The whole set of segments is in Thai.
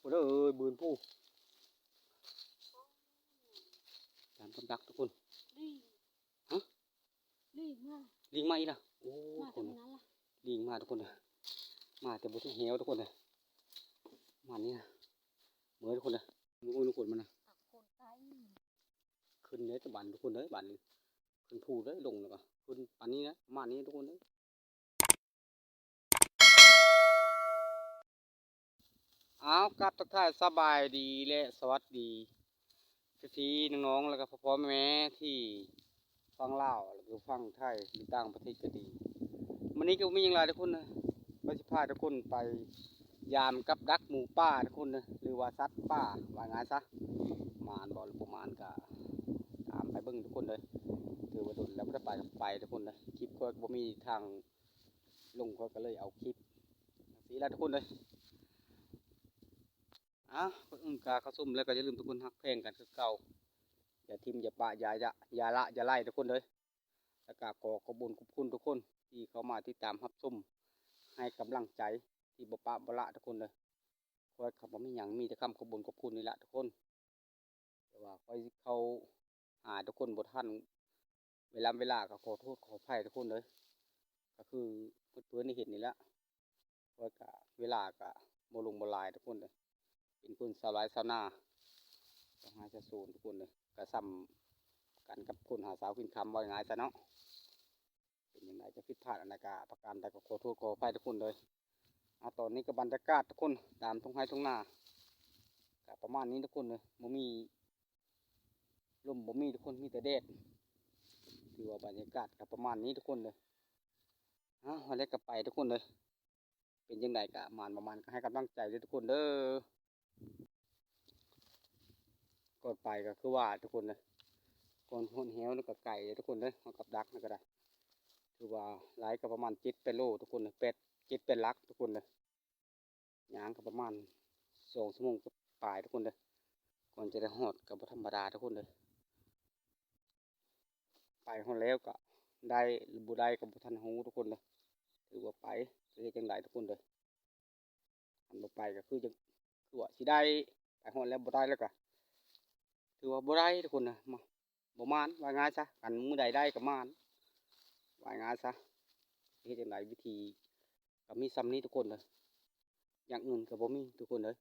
คนเอ้ยบืนผู้ตามคนดักทุกคนฮะลิงมาอีกนะโอ้คนลิงมาทุกคนเลยมาแต่บุตรเหวทุกคนเลยมานี่นะเหมือนทุกคนเลยมึงโอ้ยทุกคนมันนะขึ้นเลยตะบันทุกคนเลยบันนี้ขึ้นผู้เลยลงแล้วก็ขึ้นปันนี้นะมานี้ทุกคนเลยเอากลับทักทายสบายดีและสวัสดีพี่น้องๆแล้วก็พ่อแม่ที่ฟังลาวหรือฟังไทยหรือต่างประเทศก็ดีวันนี้ก็มีอย่างไรทุกคนนะก็จะพาทุกคนไปยามกับดักหมูป่าทุกคนนะหรือว่าสัตว์ป่าว่าไงซะมานบ่หรือประมาณก็ตามไปเบิ้งทุกคนเลยคือว่าดุนแล้วไม่ได้ไปทุกคนเลยคลิปก็บ่มีทางลงก็เลยเอาคลิปสีแล้วทุกคนเลยคนอื่นกาเขาซุ่มแล้วก็อย่าลืมทุกคนฮักแพงกันคือเก่าอย่าทิมอย่าปะอย่าละอย่าไล่ทุกคนเลยแล้วก็ขอบคุณทุกคนที่เขามาติดตามรับชมให้กำลังใจที่บ่ปะบ่ละทุกคนเลยคอยขับไม่หยังมีแต่คำขอบคุณนี่แหละทุกคนแต่ว่าคอยเขาหาทุกคนบ่ทันเวลาก็ขอโทษขออภัยทุกคนเลยก็คือเพื่อนๆที่เห็นนี่แหละคอยกะเวลาก็บ่ลงบ่ลายทุกคนเลยเป็นคนสาวไร่สาวนาต้องหาจะสูนทุกคนเลยก็ซ้ำกันกับคนหาสาวขึ้นคำว่าง่ายซะเนาะเป็นยังไงจะผิดพลาดอะไรกะประการใดก็ขอโทษขออภัยทุกคนเลยตอนนี้ก็บรรยากาศทุกคนตามทุ่งไร่ทุ่งนาก็ประมาณนี้ทุกคนเลยบ่มีลมบ่มีทุกคนมีแต่แดดถือว่าบรรยากาศก็ประมาณนี้ทุกคนเลยวันแรกก็ไปทุกคนเลยเป็นยังไงกะประมาณก็ให้กำลังใจด้วยทุกคนเด้อก่อนไปก็คือว่าทุกคนเลยก่อนหนเหวแล้วก็ไก่ทุกคนเลยเอากับดักนั่นก็ได้ถือว่าหลายก็ประมาณ7 โลทุกคนเลย7 เป็นลักทุกคนเลยย่างก็ประมาณ2 ชั่วโมงกับปลายทุกคนเลยก่อนจะได้หอดกับธรรมดาทุกคนเลยไปหอดแล้วก็ได้บุได้กับบุทันหูทุกคนเลยถือว่าไปคือจังไรทุกคนเลยอันบ่ไปก็คือว่าสิได้ไปหอดแล้วบุได้แล้วก็ถือว่าบุได้ทุกคนนะบ่มานว่าง่ายซะกันมือใดได้ก็มานว่าง่ายซะคือจังไรวิธีก็มีซ้ำนี้ทุกคนเลยอย่างอื่นก็บ่มีทุกคนเลย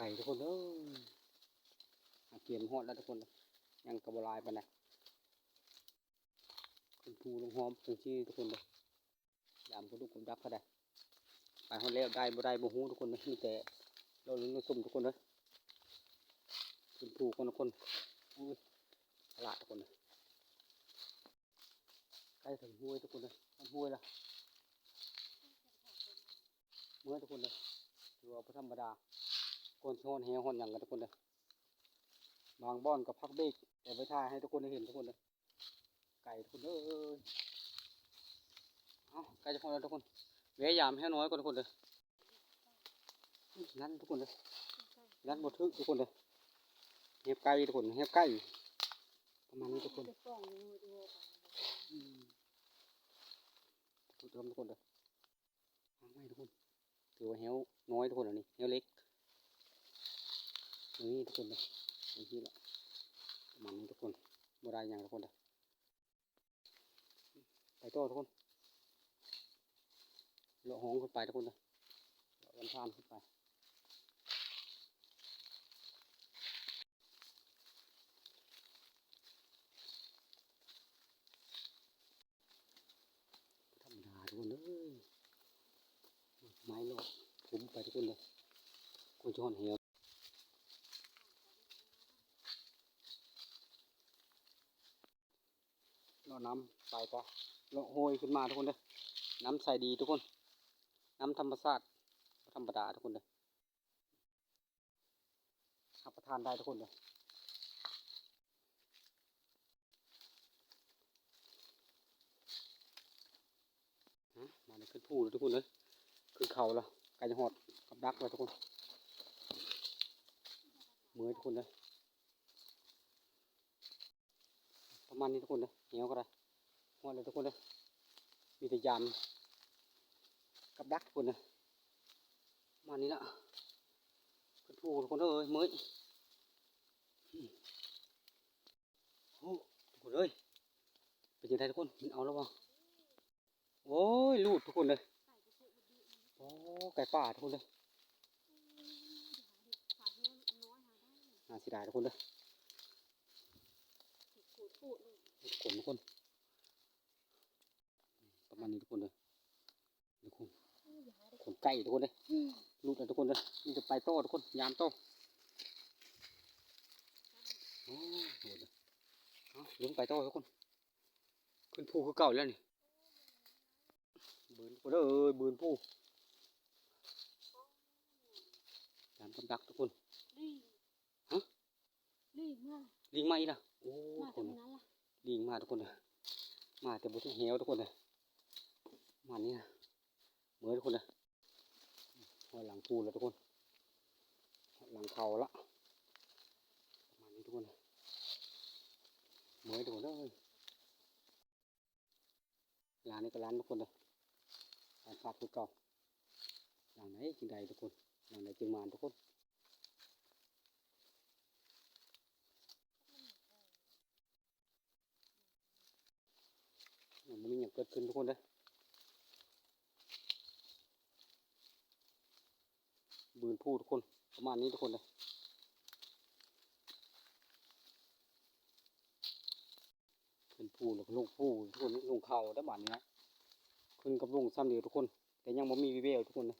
ไก่ทุกคนเอ้ยเกียมหอดแล้วทุกคนยังกระบลายไปนะคุณภูลงหอมถึงที่ทุกคนเลยยามคุณลูกคุณดับเขาได้ไปหอดแล้วได้บ่ได้บ่หูทุกคนเลยมีแต่เราลุ้นเราสุ่มทุกคนเลยคุณภูคนละคนอุ้ยตลาดทุกคนเลยใกล้ถึงห้วยทุกคนเลยห้วยละเมื่อทุกคนเลยถือว่าธรรมดาคนชอนแหวหอนอย่างกันทุกคนเลยบางบ้อนกับพักเบรกแต่ไปท่าให้ทุกคนได้เห็นทุกคนเลยไก่ทุกคนเอ้ยไก่จะพอแล้วทุกคนเวะยามให้น้อยกว่าทุกคนเลยงั้นทุกคนเลยงั้นหมดทึกทุกคนเลยเห็บไก่ทุกคนเห็บไก่ประมาณนี้ทุกคนทุกคนเลยไม่ทุกคนถือว่าเหี้ยวน้อยทุกคนอันนี้เหี้ยวเล็กนี่ทุกคนเลยนี่แหละประมาณนี้ทุกคนบรายอย่างทุกคนเลยไปต่อทุกคนเลาะห้องขึ้นไปทุกคนเลยเลาะวันพานขึ้นไปธรรมดาทุกคนเลยไม้เลาะผมไปทุกคนเลยคนชอนเหี้ยว น้ำใส่ก็เลาะโหยขึ้นมาทุกคนเลยน้ำใสดีทุกคนน้ำธรรมชาติธรรมดาทุกคนเลยรับประทานได้ทุกคนเลยมาในขึ้นผู้เลยทุกคนเลยขึ้นเขาแล้วไก่จะหอดกับดักเลยทุกคนมือทุกคนเลยประมาณนี้ทุกคนเลยเหนียวก็ได้หอดเลยทุกคนเลยมีแต่ยามกับดักทุกคนเลยประมาณนี้ละขึ้นผู้ทุกคนเลยมือโอ้ทุกคนเลยเป็นยังไงทุกคนกินเอาแล้วบ่โอ้ยลูดทุกคนเลยโอ้ไก่ป่าทุกคนเลยน่าเสียดายทุกคนเลยขนทุกคนประมาณนี้ทุกคนเลยทุกคนขนไก่ทุกคนเลยลูดเลยทุกคนเลยนี่จะไปโต้ทุกคนยามโต้โอ้โหเลยลุงไปโต้ทุกคนขึ้นภูคือเก่าแล้วนี่บืนทุกคนเลยบืนภูยามกำดักทุกคนฮะลิงมาอีกนะโอ้คนลิงมาทุกคนเลยมาแต่บุตรเหวทุกคนเลยมานี่นะเมื่อทุกคนเลยหลังภูแล้วทุกคนหลังเขาละมานี่ทุกคนเลยเมื่อทุกคนเลยร้านนี้ก็ร้านทุกคนเลยร้านฝากคือเก่าร้านไหนจึงใดทุกคนร้านไหนจึงมาทุกคนมันมีอย่างเกิดขึ้นทุกคนเลยบืนผู้ทุกคนประมาณนี้ทุกคนเลยขึ้นผู้แล้วก็ลงผู้ทุกคนลงเข่าได้บ้านนี้นะขึ้นกับลงซ้ำเดียวทุกคนแต่ยังไม่มีวิเวลทุกคนเลย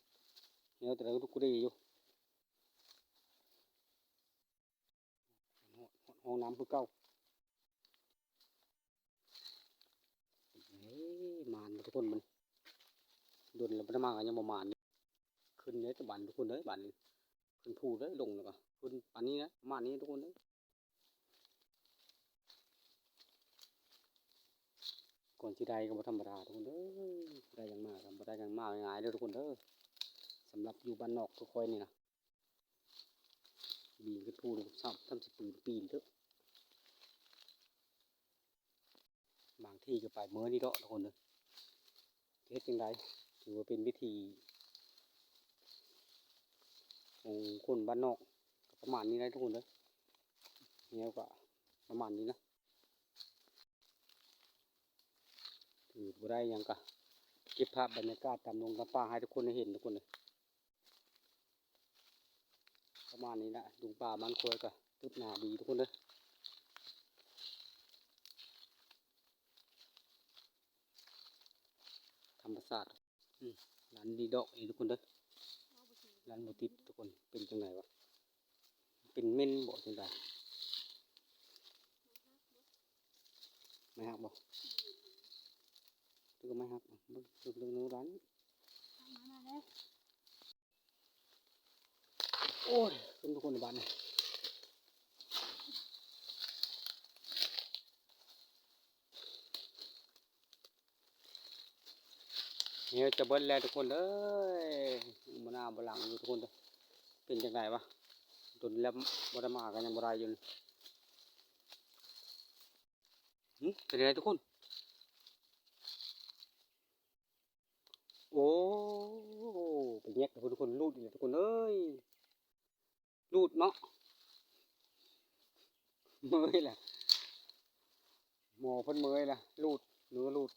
เนี่ยแต่เราทุกคนได้อยู่ห้องน้ำคือเก่ามานทุกคนมันโดนแล้วมันมากันยังประมาณขึ้นเนี่ยจะบันทุกคนเลยบันขึ้นผู้เลยลงแล้วก็ขึ้นอันนี้นะประมาณนี้ทุกคนเลยก่อนที่ใดก็บ่ธรรมดาทุกคนเด้อได้ยังมากบ่ได้ยังมากง่ายเด้อทุกคนเด้อสำหรับอยู่บ้านนอกทุกคนนี่นะบีขึ้นผู้เลยชอบทำสิปีนเถอะบางที่ก็ไปเมื่อนี่เนาะทุกคนเลยเฮ็ดจังไดถือว่าเป็นวิธีของคนบ้านนอกประมาณนี้นะทุกคนเลยเนี่ยก็ประมาณนี้นะถือบ่ได้ยังก็เก็บภาพบรรยากาศตามลงตามป่าให้ทุกคนได้เห็นทุกคนเลยประมาณนี้นะดุงป่ามันควยก็ตึบหนาดีทุกคนเลยธรรมศาสตร์ร้านดีดอกอีทุกคนเลยร้านโมติดทุกคนเป็นจังไหนวะเป็นเม่นบ่จังไดไม่หักบ่ก็ไม่หักเรื่องร้านโอ้ยขึ้นทุกคนในบ้านนี่เนี่ยจะเบิ้ลแล้วทุกคนเอ้ยมันน่าบลังอยู่ทุกคนเลยเป็นจังไงวะโดนแล้วบไดมากันยังบได้อยู่เป็นยังไงทุกคนโอ้เป็นแยกทุกคนรูดอยู่ทุกคนเอ้ยรูดเนาะเมื่อยแหละหมอเพิ่นเมื่อยแหละรูดเนื้อรูด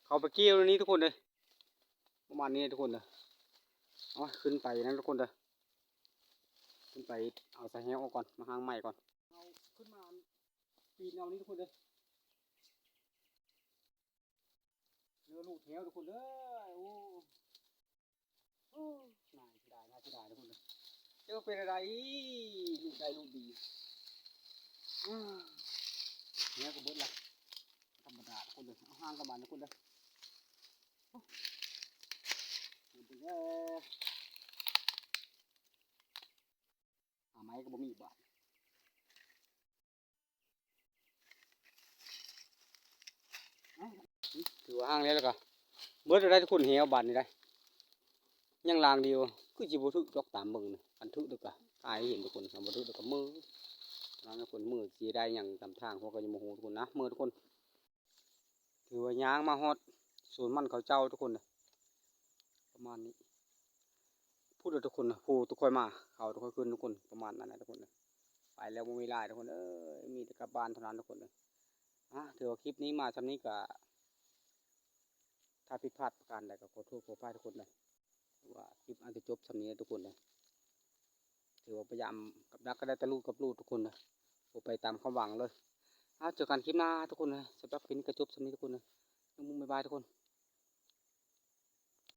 เขาไปเกี่ยวนี้ทุกคนเลยประมาณนี้ทุกคนเลยเอาขึ้นไปนะทุกคนเลยขึ้นไปเอาสายแหวออกก่อนมาหางใหม่ก่อนเอาขึ้นมาปีนเอานี้ทุกคนเลยเรือลูกแถวทุกคนเลยโอ้น่าเสียดายน่าเสียดายทุกคนเลยเจ้าเป็นอะไรลูกใดลูกดีเนี่ยก็เบิดละ คนเลยเอาห้างกับมันนะคนเลยหาไม้ก็บ่มีบาทถือว่าห้างแล้วก็เบิดได้ทุกคนเหี่ยวบาทนี่ได้ยังลางเดียวคือจิบุทึกดอกตามเบิ่งนี่อันทึกเด็กอะตายเห็นทุกคนทำบุทึกเด็กกับมือลางทุกคนมือสีได้อย่างตามทางพวกก็จะโมโหทุกคนนะมือทุกคนถือว่ายางมาฮอดส่วนมันเขาเจ้าทุกคนเลยประมาณนี้พูดเลยทุกคนนะพูดทุกคนมาเขาทุกคนขึ้นทุกคนประมาณนั้นนะทุกคนเลยไปแล้วไม่มีลายทุกคนมีแต่กลับบ้านเท่านั้นทุกคนเลยถือว่าคลิปนี้มาทำนี้ก็ถ้าผิดพลาดประการใดก็ขอโทษขออภัยทุกคนเลยว่าคลิปอาจจะจบทำนี้ทุกคนเลยถือว่าพยายามกับดักก็ได้แต่ลูกกับลูกทุกคนเลยไปตามความหวังเลยเจอกันคลิปหน้าทุกคนเลยสำหรับคลิปนี้ก็จบทำนี้ทุกคนเลยน้องมุ้งบ๊ายบายทุกคน